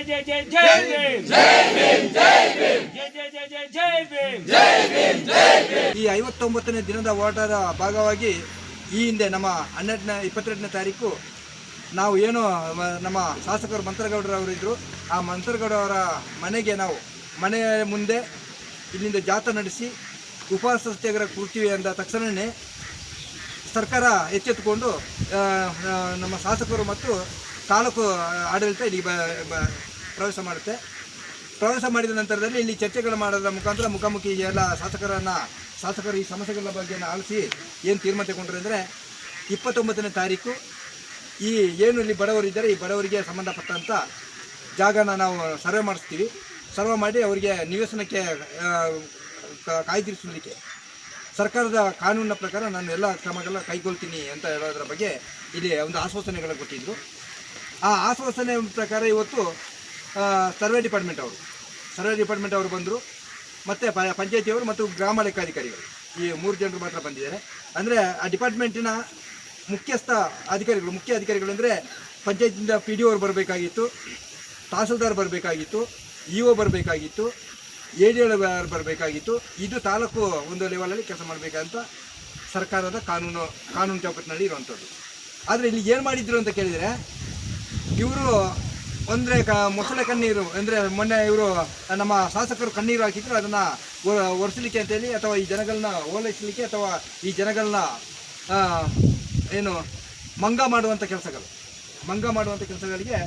जय जय जय भीम जय भीम जय भीम जय जय जय जय जय भीम जय भीम जय भीम। ಈ 59ನೇ ದಿನದ ಹೋರಾಟದ ಭಾಗವಾಗಿ ಈ ಹಿಂದೆ ನಮ್ಮ 22ನೇ ತಾರೀಕು ನಾವು ಏನು ನಮ್ಮ ಶಾಸಕರು ಮಂತ್ರಗೌಡರವರು ಇದ್ದರು, ಆ ಮಂತ್ರಗೌಡರವರ ಮನೆಗೆ ನಾವು ಮನೆ ಮುಂದೆ ಇಲ್ಲಿಂದ ಜಾಥಾ ನಡೆಸಿ ಉಪವಾಸ ಸತ್ಯಾಗ್ರಹ ಕೂರ್ತೀವಿ ಅಂದ ತಕ್ಷಣವೇ ಸರ್ಕಾರ ಎಚ್ಚೆತ್ತುಕೊಂಡು ನಮ್ಮ ಶಾಸಕರು ಮತ್ತು ತಾಲೂಕು ಆಡಳಿತ ಇಲ್ಲಿ ಪ್ರವೇಶ ಮಾಡುತ್ತೆ. ಪ್ರವೇಶ ಮಾಡಿದ ನಂತರದಲ್ಲಿ ಇಲ್ಲಿ ಚರ್ಚೆಗಳು ಮಾಡೋದ್ರ ಮುಖಾಂತರ ಮುಖಾಮುಖಿ ಎಲ್ಲ ಶಾಸಕರು ಈ ಸಮಸ್ಯೆಗಳ ಬಗ್ಗೆ ಆಲಿಸಿ ಏನು ತೀರ್ಮಾನ ತಗೊಂಡ್ರೆ ಅಂದರೆ 29ನೇ ತಾರೀಕು ಈ ಏನು ಇಲ್ಲಿ ಬಡವರಿದ್ದಾರೆ, ಈ ಬಡವರಿಗೆ ಸಂಬಂಧಪಟ್ಟಂಥ ಜಾಗನ ನಾವು ಸರ್ವೆ ಮಾಡಿಸ್ತೀವಿ. ಸರ್ವೆ ಮಾಡಿ ಅವರಿಗೆ ನಿವೇಶನಕ್ಕೆ ಕಾಯ್ದಿರಿಸಲಿಕ್ಕೆ ಸರ್ಕಾರದ ಕಾನೂನಿನ ಪ್ರಕಾರ ನಾನು ಎಲ್ಲ ಕ್ರಮಗಳ ಕೈಗೊಳ್ತೀನಿ ಅಂತ ಹೇಳೋದ್ರ ಬಗ್ಗೆ ಇಲ್ಲಿ ಒಂದು ಆಶ್ವಾಸನೆಗಳು ಕೊಟ್ಟಿದ್ದರು. ಆ ಆಶ್ವಾಸನೆ ಪ್ರಕಾರ ಇವತ್ತು ಸರ್ವೆ ಡಿಪಾರ್ಟ್ಮೆಂಟ್ ಅವರು ಬಂದರು, ಮತ್ತು ಪಂಚಾಯತಿಯವರು ಮತ್ತು ಗ್ರಾಮ ಲೆಕ್ಕಾಧಿಕಾರಿಗಳು ಈ 3 ಜನರು ಮಾತ್ರ ಬಂದಿದ್ದಾರೆ. ಅಂದರೆ ಆ ಡಿಪಾರ್ಟ್ಮೆಂಟಿನ ಮುಖ್ಯ ಅಧಿಕಾರಿಗಳು ಅಂದರೆ ಪಂಚಾಯತಿಂದ PDO ಅವರು ಬರಬೇಕಾಗಿತ್ತು, ತಹಸೀಲ್ದಾರ್ ಬರಬೇಕಾಗಿತ್ತು, EO ಬರಬೇಕಾಗಿತ್ತು, ADL ಬರಬೇಕಾಗಿತ್ತು. ಇದು ತಾಲೂಕು ಒಂದು ಲೆವೆಲಲ್ಲಿ ಕೆಲಸ ಮಾಡಬೇಕಂತ ಸರ್ಕಾರದ ಕಾನೂನು ಚೌಕಟ್ಟಿನಲ್ಲಿ ಇರುವಂಥದ್ದು. ಆದರೆ ಇಲ್ಲಿ ಏನು ಮಾಡಿದ್ರು ಅಂತ ಕೇಳಿದರೆ, ಇವರು ಅಂದರೆ ಮೊಸಳೆ ಕಣ್ಣೀರು ಅಂದರೆ ಮೊನ್ನೆ ಇವರು ನಮ್ಮ ಶಾಸಕರು ಕಣ್ಣೀರು ಹಾಕಿದ್ರು, ಅದನ್ನು ಒರೆಸಲಿಕ್ಕೆ ಅಂತೇಳಿ ಅಥವಾ ಈ ಜನಗಳನ್ನ ಓಲೈಸಲಿಕ್ಕೆ ಅಥವಾ ಈ ಜನಗಳನ್ನ ಏನು ಮಂಗ ಮಾಡುವಂಥ ಕೆಲಸಗಳಿಗೆ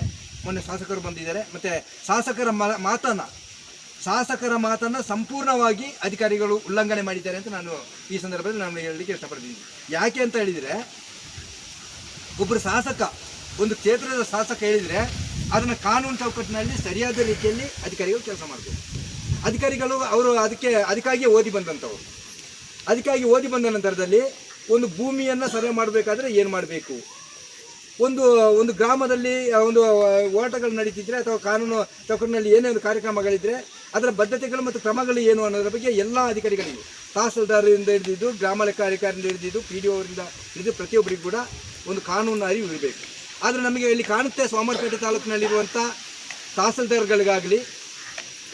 ಮೊನ್ನೆ ಶಾಸಕರು ಬಂದಿದ್ದಾರೆ. ಮತ್ತು ಶಾಸಕರ ಮಾತನ್ನು ಸಂಪೂರ್ಣವಾಗಿ ಅಧಿಕಾರಿಗಳು ಉಲ್ಲಂಘನೆ ಮಾಡಿದ್ದಾರೆ ಅಂತ ನಾನು ಈ ಸಂದರ್ಭದಲ್ಲಿ ನಾನು ಹೇಳಲಿಕ್ಕೆ ಇಷ್ಟಪಡ್ತೀನಿ. ಯಾಕೆ ಅಂತ ಹೇಳಿದರೆ, ಒಬ್ಬರು ಒಂದು ಕ್ಷೇತ್ರದ ಶಾಸಕ ಹೇಳಿದರೆ ಅದನ್ನು ಕಾನೂನು ಚೌಕಟ್ಟಿನಲ್ಲಿ ಸರಿಯಾದ ರೀತಿಯಲ್ಲಿ ಅಧಿಕಾರಿಗಳು ಕೆಲಸ ಮಾಡಬೇಕು. ಅಧಿಕಾರಿಗಳು ಅವರು ಅದಕ್ಕಾಗಿ ಓದಿ ಬಂದ ನಂತರದಲ್ಲಿ ಒಂದು ಭೂಮಿಯನ್ನು ಸರ್ವೆ ಮಾಡಬೇಕಾದ್ರೆ ಏನು ಮಾಡಬೇಕು, ಒಂದು ಗ್ರಾಮದಲ್ಲಿ ಒಂದು ಹೋರಾಟಗಳು ನಡೀತಿದ್ರೆ ಅಥವಾ ಕಾನೂನು ಚೌಕಟ್ಟಿನಲ್ಲಿ ಏನೇನು ಕಾರ್ಯಕ್ರಮಗಳಿದ್ದರೆ ಅದರ ಬದ್ಧತೆಗಳು ಮತ್ತು ಕ್ರಮಗಳು ಏನು ಅನ್ನೋದ್ರ ಬಗ್ಗೆ ಎಲ್ಲ ಅಧಿಕಾರಿಗಳಿಗೂ, ತಹಸೀಲ್ದಾರಿಂದ ಹಿಡಿದಿದ್ದು, ಗ್ರಾಮ ಲೆಕ್ಕಾಧಿಕಾರಿಯಿಂದ ಹಿಡಿದಿದ್ದು, PDO ಅವರಿಂದ ಹಿಡಿದು ಪ್ರತಿಯೊಬ್ಬರಿಗೂ ಕೂಡ ಒಂದು ಕಾನೂನು ಅರಿವು ಇರಬೇಕು. ಆದರೆ ನಮಗೆ ಇಲ್ಲಿ ಕಾಣುತ್ತೆ, ಸೋಮವಾರಪೇಟೆ ತಾಲೂಕಿನಲ್ಲಿರುವಂಥ ತಹಸೀಲ್ದಾರ್ಗಳಿಗಾಗಲಿ,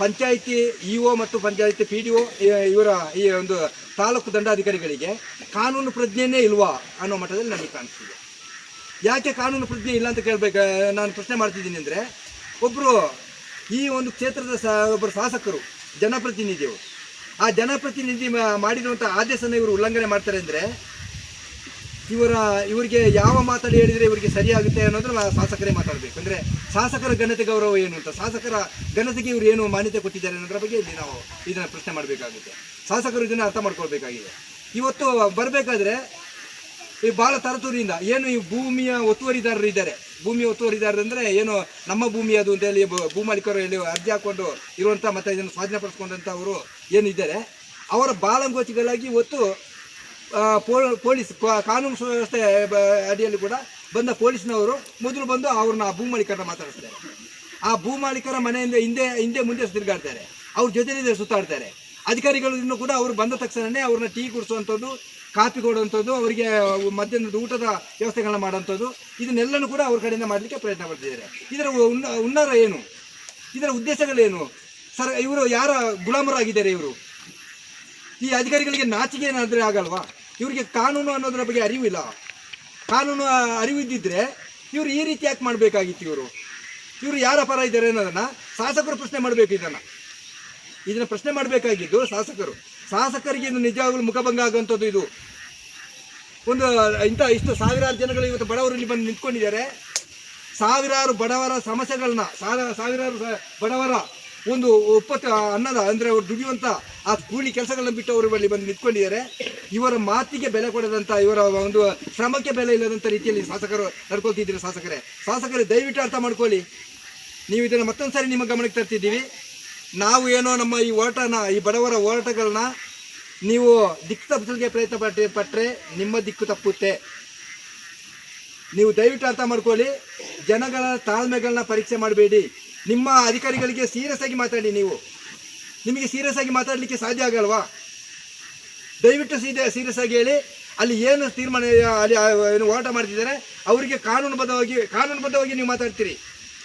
ಪಂಚಾಯಿತಿ EO ಮತ್ತು ಪಂಚಾಯಿತಿ PDO ಇವರ ಈ ಒಂದು ತಾಲೂಕು ದಂಡಾಧಿಕಾರಿಗಳಿಗೆ ಕಾನೂನು ಪ್ರಜ್ಞೆಯೇ ಇಲ್ವಾ ಅನ್ನೋ ಮಟ್ಟದಲ್ಲಿ ನಮಗೆ ಕಾಣಿಸ್ತಿದೆ. ಯಾಕೆ ಕಾನೂನು ಪ್ರಜ್ಞೆ ಇಲ್ಲ ಅಂತ ನಾನು ಪ್ರಶ್ನೆ ಮಾಡ್ತಿದ್ದೀನಿ ಅಂದರೆ, ಈ ಒಂದು ಕ್ಷೇತ್ರದ ಒಬ್ಬರು ಶಾಸಕರು ಜನಪ್ರತಿನಿಧಿಯವರು, ಆ ಜನಪ್ರತಿನಿಧಿ ಮಾಡಿರುವಂಥ ಆದೇಶನ ಇವರು ಉಲ್ಲಂಘನೆ ಮಾಡ್ತಾರೆ ಅಂದರೆ ಇವರಿಗೆ ಯಾವ ಮಾತಾಡಿ ಹೇಳಿದರೆ ಇವರಿಗೆ ಸರಿಯಾಗುತ್ತೆ ಅನ್ನೋದನ್ನ ಶಾಸಕರೇ ಮಾತಾಡಬೇಕು. ಅಂದರೆ ಶಾಸಕರ ಘನತೆ ಗೌರವ ಏನು ಅಂತ, ಶಾಸಕರ ಘನತೆಗೆ ಇವರು ಏನು ಮಾನ್ಯತೆ ಕೊಟ್ಟಿದ್ದಾರೆ ಅನ್ನೋದ್ರ ಬಗ್ಗೆ ಇಲ್ಲಿ ನಾವು ಇದನ್ನು ಪ್ರಶ್ನೆ ಮಾಡಬೇಕಾಗುತ್ತೆ. ಶಾಸಕರು ಇದನ್ನು ಅರ್ಥ ಮಾಡ್ಕೊಳ್ಬೇಕಾಗಿದೆ. ಇವತ್ತು ಬರಬೇಕಾದ್ರೆ ಈ ಭಾಳ ತರತುರಿಯಿಂದ ಏನು ಈ ಭೂಮಿಯ ಒತ್ತುವರಿದಾರರು ಇದ್ದಾರೆ, ಅಂದರೆ ಏನು ನಮ್ಮ ಭೂಮಿ ಅದು ಅಂತ ಹೇಳಿ ಭೂಮಾಲೀಕರು ಹೇಳಿ ಅರ್ಜಿ ಹಾಕ್ಕೊಂಡು ಇರುವಂಥ ಮತ್ತು ಇದನ್ನು ಸ್ವಾಧೀನಪಡಿಸ್ಕೊಂಡಂಥವರು ಏನಿದ್ದಾರೆ, ಅವರ ಬಾಲಂಗೋಚಿಗಳಾಗಿ ಇವತ್ತು ಪೊಲೀಸ್ ಕಾನೂನು ಸುವ್ಯವಸ್ಥೆ ಅಡಿಯಲ್ಲಿ ಕೂಡ ಬಂದ ಪೊಲೀಸ್ನವರು ಮೊದಲು ಬಂದು ಅವ್ರನ್ನ ಭೂಮಾಲೀಕರನ್ನ ಮಾತಾಡಿಸ್ತಾರೆ. ಆ ಭೂಮಾಲೀಕರ ಮನೆಯಿಂದ ಹಿಂದೆ ಮುಂದೆ ತಿರುಗಾಡ್ತಾರೆ, ಅವ್ರ ಜೊತೆಲಿದೆ ಸುತ್ತಾಡ್ತಾರೆ. ಅಧಿಕಾರಿಗಳು ಇನ್ನೂ ಕೂಡ ಅವರು ಬಂದ ತಕ್ಷಣವೇ ಅವ್ರನ್ನ ಟೀ ಕುಡಿಸುವಂಥದ್ದು, ಕಾಫಿ ಕೊಡುವಂಥದ್ದು, ಅವರಿಗೆ ಮಧ್ಯಾಹ್ನದ ಊಟದ ವ್ಯವಸ್ಥೆಗಳನ್ನ ಮಾಡುವಂಥದ್ದು, ಇದನ್ನೆಲ್ಲನೂ ಕೂಡ ಅವ್ರ ಕಡೆಯಿಂದ ಮಾಡಲಿಕ್ಕೆ ಪ್ರಯತ್ನ ಪಡ್ತಿದ್ದಾರೆ. ಇದರ ಹುನ್ನಾರ ಏನು, ಇದರ ಉದ್ದೇಶಗಳೇನು? ಇವರು ಯಾರ ಗುಲಾಮರಾಗಿದ್ದಾರೆ? ಈ ಅಧಿಕಾರಿಗಳಿಗೆ ನಾಚಿಕೆ ಏನಾದರೆ ಆಗಲ್ವಾ? ಇವರಿಗೆ ಕಾನೂನು ಅನ್ನೋದ್ರ ಬಗ್ಗೆ ಅರಿವಿಲ್ಲ. ಕಾನೂನು ಅರಿವಿದ್ದಿದ್ರೆ ಇವರು ಈ ರೀತಿ ಯಾಕೆ ಮಾಡಬೇಕಾಗಿತ್ತು? ಇವರು ಯಾರ ಪರ ಇದ್ದಾರೆ ಅನ್ನೋದನ್ನು ಶಾಸಕರು ಪ್ರಶ್ನೆ ಮಾಡಬೇಕು. ಇದನ್ನು ಪ್ರಶ್ನೆ ಮಾಡಬೇಕಾಗಿದ್ದು ಶಾಸಕರಿಗೆ ಇದು ನಿಜವಾಗಲೂ ಮುಖಭಂಗ ಆಗುವಂಥದ್ದು. ಇದು ಇಷ್ಟು ಸಾವಿರಾರು ಜನಗಳು ಇವತ್ತು ಬಡವರು ಇಲ್ಲಿ ಬಂದು ನಿಂತ್ಕೊಂಡಿದ್ದಾರೆ. ಸಾವಿರಾರು ಬಡವರ ಸಮಸ್ಯೆಗಳನ್ನ, ಸಾವಿರಾರು ಬಡವರ ಒಂದು ಅನ್ನದ ಅಂದರೆ ಅವ್ರು ದುಡಿಯುವಂಥ ಆ ಕೂಲಿ ಕೆಲಸಗಳನ್ನ ಬಿಟ್ಟು ಅವರು ಅಲ್ಲಿ ಬಂದು ನಿಂತ್ಕೊಂಡಿದ್ದಾರೆ. ಇವರ ಮಾತಿಗೆ ಬೆಲೆ ಕೊಡದಂಥ, ಇವರ ಒಂದು ಶ್ರಮಕ್ಕೆ ಬೆಲೆ ಇಲ್ಲದಂಥ ರೀತಿಯಲ್ಲಿ ಶಾಸಕರು ನಡ್ಕೊಳ್ತಿದ್ದೀರಿ. ಶಾಸಕರೇ ದಯವಿಟ್ಟು ಅರ್ಥ ಮಾಡ್ಕೊಳ್ಳಿ. ನೀವು ಇದನ್ನು ಮತ್ತೊಂದು ಸಾರಿ ನಿಮ್ಮ ಗಮನಕ್ಕೆ ತರ್ತಿದ್ದೀವಿ. ನಾವು ಏನೋ ನಮ್ಮ ಈ ಬಡವರ ಹೋರಾಟಗಳನ್ನ ನೀವು ದಿಕ್ಕು ತಪ್ಪಿಸಲಿಕ್ಕೆ ಪ್ರಯತ್ನ ಪಟ್ಟರೆ ನಿಮ್ಮ ದಿಕ್ಕು ತಪ್ಪುತ್ತೆ. ನೀವು ದಯವಿಟ್ಟು ಅರ್ಥ ಮಾಡ್ಕೊಳ್ಳಿ. ಜನಗಳ ತಾಳ್ಮೆಗಳನ್ನ ಪರೀಕ್ಷೆ ಮಾಡಬೇಡಿ. ನಿಮ್ಮ ಅಧಿಕಾರಿಗಳಿಗೆ ಸೀರಿಯಸ್ ಆಗಿ ಮಾತಾಡಿ. ನಿಮಗೆ ಸೀರಿಯಸ್ ಆಗಿ ಮಾತಾಡಲಿಕ್ಕೆ ಸಾಧ್ಯ ಆಗಲ್ವಾ? ದಯವಿಟ್ಟು ಸೀರಿಯಸ್ ಆಗಿ ಹೇಳಿ. ಅಲ್ಲಿ ಏನು ತೀರ್ಮಾನ, ಅಲ್ಲಿ ಏನು ಹೋರಾಟ ಮಾಡ್ತಿದ್ದಾರೆ ಅವರಿಗೆ ಕಾನೂನುಬದ್ಧವಾಗಿ ನೀವು ಮಾತಾಡ್ತೀರಿ.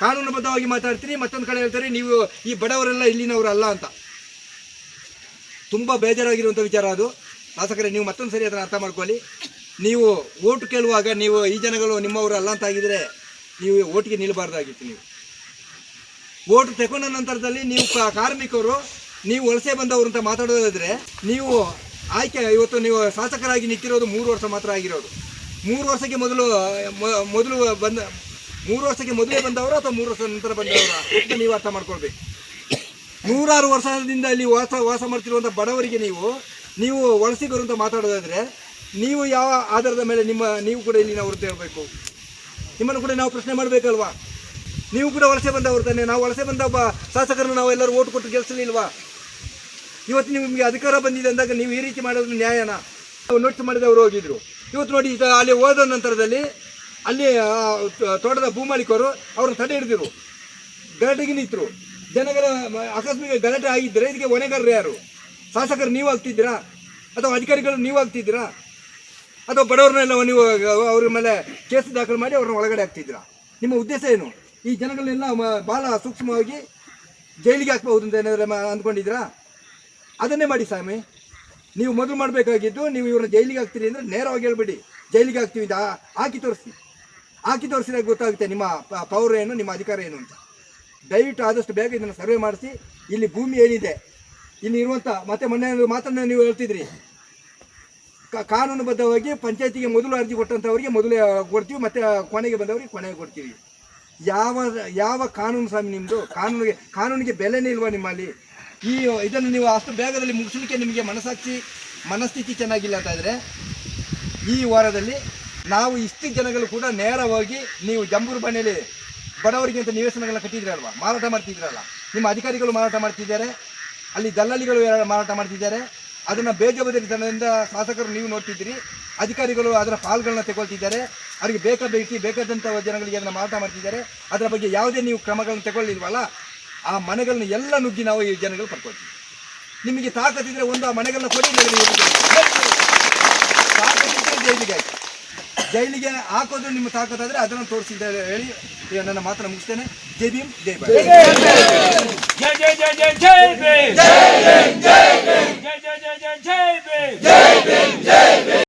ಕಾನೂನುಬದ್ಧವಾಗಿ ಮಾತಾಡ್ತೀರಿ, ಮತ್ತೊಂದು ಕಡೆ ಹೇಳ್ತಾರೆ ನೀವು ಈ ಬಡವರೆಲ್ಲ ಇಲ್ಲಿನವರು ಅಲ್ಲ ಅಂತ. ತುಂಬ ಬೇಜಾರಾಗಿರುವಂಥ ವಿಚಾರ ಅದು. ಶಾಸಕರೇ, ನೀವು ಮತ್ತೊಂದು ಸರಿ ಅದನ್ನು ಅರ್ಥ ಮಾಡ್ಕೊಳ್ಳಿ. ನೀವು ಓಟು ಕೇಳುವಾಗ ನೀವು ಈ ಜನಗಳು ನಿಮ್ಮವರು ಅಲ್ಲ ಅಂತ ಆಗಿದ್ರೆ ನೀವು ಓಟಿಗೆ ನಿಲ್ಲಬಾರ್ದಾಗಿತ್ತು. ನೀವು ಓಟು ತಗೊಂಡ ನಂತರದಲ್ಲಿ ನೀವು ಕಾರ್ಮಿಕರು, ನೀವು ವಲಸೆ ಬಂದವರು ಅಂತ ಮಾತಾಡೋದಾದರೆ, ನೀವು ಆಯ್ಕೆ ಇವತ್ತು ನೀವು ಶಾಸಕರಾಗಿ ನಿಂತಿರೋದು 3 ವರ್ಷ ಮಾತ್ರ ಆಗಿರೋದು. 3 ವರ್ಷಕ್ಕೆ ಮೊದಲು ಬಂದ 3 ವರ್ಷಕ್ಕೆ ಮೊದಲೇ ಬಂದವರು ಅಥವಾ 3 ವರ್ಷದ ನಂತರ ಬಂದವರು ಅಂತ ನೀವು ಅರ್ಥ ಮಾಡ್ಕೊಳ್ಬೇಕು. 100 ವರ್ಷದಿಂದ ಇಲ್ಲಿ ವಾಸ ಮಾಡ್ತಿರುವಂಥ ಬಡವರಿಗೆ ನೀವು ವಲಸಿಗರು ಅಂತ ಮಾತಾಡೋದಾದರೆ, ನೀವು ಯಾವ ಆಧಾರದ ಮೇಲೆ ನೀವು ಕೂಡ ಇಲ್ಲಿನವರು ಅಂತ ಹೇಳಬೇಕು? ನಿಮ್ಮನ್ನು ಕೂಡ ನಾವು ಪ್ರಶ್ನೆ ಮಾಡಬೇಕಲ್ವಾ? ನೀವು ಕೂಡ ವಲಸೆ ಬಂದವರು ತಾನೆ. ನಾವು ವಲಸೆ ಬಂದ ಶಾಸಕರನ್ನು ನಾವು ಎಲ್ಲರೂ ಓಟ್ ಕೊಟ್ಟು ಗೆಲ್ಲಿಸಲಿಲ್ವಾ? ಇವತ್ತು ನಿಮಗೆ ಅಧಿಕಾರ ಬಂದಿದೆ ಅಂದಾಗ ನೀವು ಈ ರೀತಿ ಮಾಡೋದು ನ್ಯಾಯನಾ? ನೋಟಿಸ್ ಮಾಡಿದವರು ಹೋಗಿದ್ರು. ಇವತ್ತು ನೋಡಿ, ಅಲ್ಲಿ ಹೋದ ನಂತರದಲ್ಲಿ ಅಲ್ಲಿ ತೋಟದ ಭೂಮಾಲೀಕರು ಅವ್ರನ್ನ ತಡೆ ಹಿಡಿದಿರು, ಗಲಾಟೆಗೆ ನಿಂತರು. ಜನಗಳ ಆಕಸ್ಮಿಕ ಗಲಾಟೆ ಆಗಿದ್ದರೆ ಇದಕ್ಕೆ ಹೊಣೆಗಾರರು ಯಾರು? ಶಾಸಕರು ನೀವು ಆಗ್ತಿದ್ದೀರಾ ಅಥವಾ ಅಧಿಕಾರಿಗಳು ನೀವು ಆಗ್ತಿದ್ದೀರಾ ಅಥವಾ ಬಡವ್ರನ್ನೆಲ್ಲ ನೀವು ಅವ್ರ ಮೇಲೆ ಕೇಸ್ ದಾಖಲು ಮಾಡಿ ಅವ್ರನ್ನ ಒಳಗಡೆ ಹಾಕ್ತಿದ್ದೀರಾ? ನಿಮ್ಮ ಉದ್ದೇಶ ಏನು? ಈ ಜನಗಳನ್ನೆಲ್ಲ ಭಾಳ ಸೂಕ್ಷ್ಮವಾಗಿ ಜೈಲಿಗೆ ಹಾಕ್ಬಹುದು ಅಂತ ಏನಾದರೂ ಅಂದ್ಕೊಂಡಿದ್ದೀರಾ? ಅದನ್ನೇ ಮಾಡಿ ಸ್ವಾಮಿ. ನೀವು ಮೊದಲು ಮಾಡಬೇಕಾಗಿದ್ದು, ನೀವು ಇವ್ರನ್ನ ಜೈಲಿಗೆ ಹಾಕ್ತೀರಿ ಅಂದರೆ ನೇರವಾಗಿ ಹೇಳ್ಬೇಡಿ ಜೈಲಿಗೆ ಹಾಕ್ತೀವಿ ಅಂತ. ಹಾಕಿ ತೋರಿಸಿದಾಗ ಗೊತ್ತಾಗುತ್ತೆ ನಿಮ್ಮ ಪವರ್ ಏನು, ನಿಮ್ಮ ಅಧಿಕಾರ ಏನು ಅಂತ. ದಯವಿಟ್ಟು ಆದಷ್ಟು ಬೇಗ ಇದನ್ನು ಸರ್ವೆ ಮಾಡಿಸಿ. ಇಲ್ಲಿ ಭೂಮಿ ಏನಿದೆ, ಇಲ್ಲಿ ಇರುವಂಥ, ಮತ್ತೆ ಮೊನ್ನೆ ಮಾತನ್ನು ನೀವು ಹೇಳ್ತಿದ್ರಿ, ಕಾನೂನುಬದ್ಧವಾಗಿ ಪಂಚಾಯತಿಗೆ ಮೊದಲು ಅರ್ಜಿ ಕೊಟ್ಟಂಥವ್ರಿಗೆ ಮೊದಲೇ ಕೊಡ್ತೀವಿ, ಮತ್ತು ಕೊನೆಗೆ ಬಂದವರಿಗೆ ಕೊನೆಗೆ ಕೊಡ್ತೀವಿ. ಯಾವ ಕಾನೂನು ಸ್ವಾಮಿ ನಿಮ್ಮದು? ಕಾನೂನಿಗೆ ಬೆಲೆನೇ ಇಲ್ವಾ ನಿಮ್ಮಲ್ಲಿ? ಇದನ್ನು ನೀವು ಅಷ್ಟು ಬೇಗದಲ್ಲಿ ಮುಗಿಸಲಿಕ್ಕೆ ನಿಮಗೆ ಮನಸ್ಥಿತಿ ಚೆನ್ನಾಗಿಲ್ಲ ಅಂತ ಇದ್ದರೆ, ಈ ವಾರದಲ್ಲಿ ನಾವು ಇಷ್ಟು ಜನಗಳು ಕೂಡ ನೇರವಾಗಿ, ನೀವು ಜಂಬೂರು ಮನೆಯಲ್ಲಿ ಬಡವರಿಗೆ ಅಂತ ನಿವೇಶನಗಳನ್ನ ಕಟ್ಟಿದ್ರಲ್ವ, ಮಾರಾಟ ಮಾಡ್ತಿದ್ರಲ್ಲ, ನಿಮ್ಮ ಅಧಿಕಾರಿಗಳು ಮಾರಾಟ ಮಾಡ್ತಿದ್ದಾರೆ, ಅಲ್ಲಿ ದಲ್ಲಾಳಿಗಳು ಮಾರಾಟ ಮಾಡ್ತಿದ್ದಾರೆ. ಅದನ್ನು ಬೇಜವಾಬ್ದಾರಿತನದಿಂದ ಶಾಸಕರು ನೀವು ನೋಡ್ತಿದ್ದೀರಿ, ಅಧಿಕಾರಿಗಳು ಅದರ ಪಾಲ್ಗಳನ್ನ ತಗೊಳ್ತಿದ್ದಾರೆ. ಅವರಿಗೆ ಬೇಕಾದಂಥ ಜನಗಳಿಗೆ ಅದನ್ನು ಮಾರಾಟ ಮಾಡ್ತಿದ್ದಾರೆ. ಅದರ ಬಗ್ಗೆ ಯಾವುದೇ ನೀವು ಕ್ರಮಗಳನ್ನು ತಗೊಳ್ಳಿಲ್ವಲ್ಲ, ಆ ಮನೆಗಳನ್ನ ಎಲ್ಲ ನುಗ್ಗಿ ನಾವು ಈ ಜನಗಳು ಪಡ್ಕೊಳ್ತೀವಿ. ನಿಮಗೆ ತಾಕತ್ತಿದ್ರೆ ಒಂದು ಆ ಮನೆಗಳನ್ನ ಕೊಡಿ, ತಾಕತ್ತಿದ್ರೆ ಜೈಲಿಗೆ ಹಾಕೋದು ನಿಮ್ಮ ತಾಕತ್ತಾದರೆ ಅದನ್ನು ತೋರಿಸಿದ್ದ ಹೇಳಿ ನನ್ನ ಮಾತನ್ನು ಮುಗಿಸ್ತೇನೆ. ಜೈ ಭೀಮ್, ಜೈ ಭಾರತ್. ಜೈ ಜೈ ಜೈ ಜೈ ಜೈ ಭೀಮ್. ಜೈ ಜೈ ಜೈ ಜೈ ಭೀಮ್. ಜೈ ಜೈ ಜೈ ಜೈ ಜೈ ಭೀಮ್. ಜೈ ಭೀಮ್, ಜೈ ಭೀಮ್.